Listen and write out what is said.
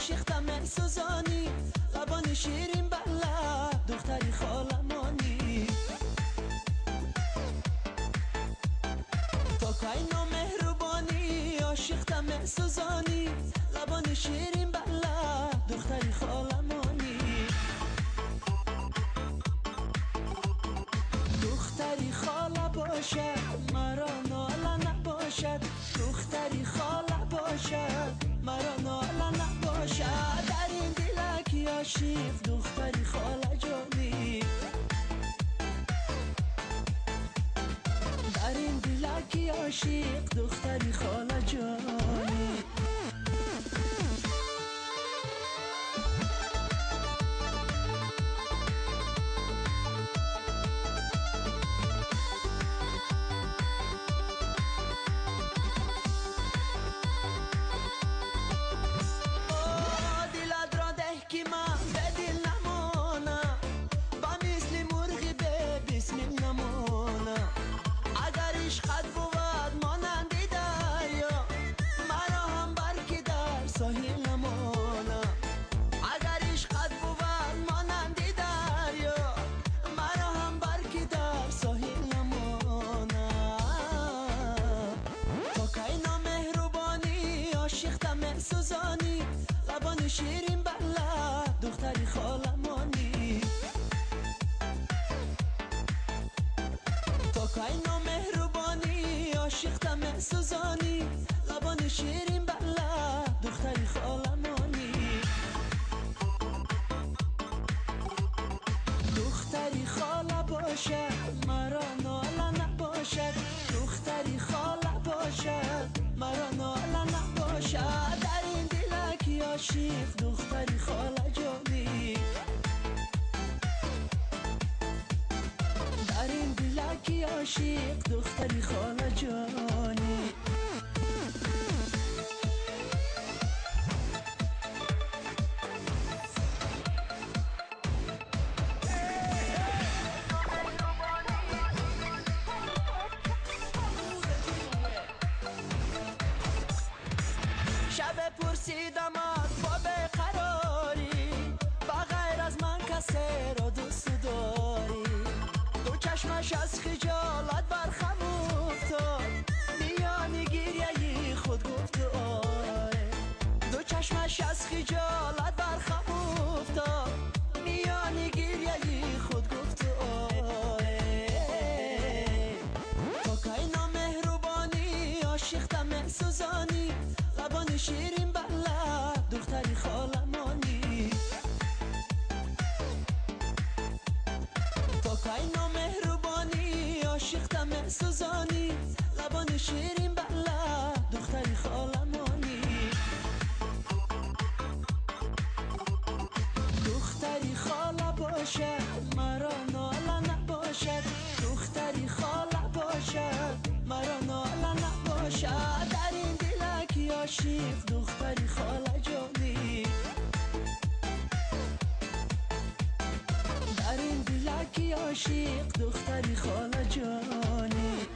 عاشقتم سوزانی، لبان شیرین بله دختری خالمانی. تا که اینا مهربانی عاشقتم سوزانی، لبان شیرین بله دختری خالمانی. دختری خاله باشد مرا ناله نباشد، دختری خاله باشد مرا ناله نباشد. در این دلک عاشق دختری خاله جانی، در این دلک عاشق دختری خاله جانی. سوزانی لبان شیرین بله دختری خالمانی. تا که اینا مهربانی عاشقتم سوزانی، لبان شیرین بله دختری خالمانی. دختری خاله باشد مرا ناله نباشد، دختری خاله باشد مرا ناله نباشد. در این دلک عاشق دختری خاله جانی، در این دلک عاشق دختری خاله جانی. شب پرسیدم از باب قراری، بغیر از من کسی را دوست داری؟ دو چشمش از خجالت برخم افتاد، میان گریه خود گفت آره. دو چشمش از خجالت برخم افتاد، میان گریه خود گفت آره. تا که اینا مهربانی عاشقتم سوزانی، لبان شیرین بله دختری خالمانی. تا که اینا مهربانی عاشقتم سوزانی، لبان شیرین بله دختری خالمانی. دختری خاله باشد مرا ناله نباشد، دختری خاله باشد مرا ناله نباشد. در این دلک عاشق دختری خاله جانی، در این دلک عاشق دختری خاله جانی.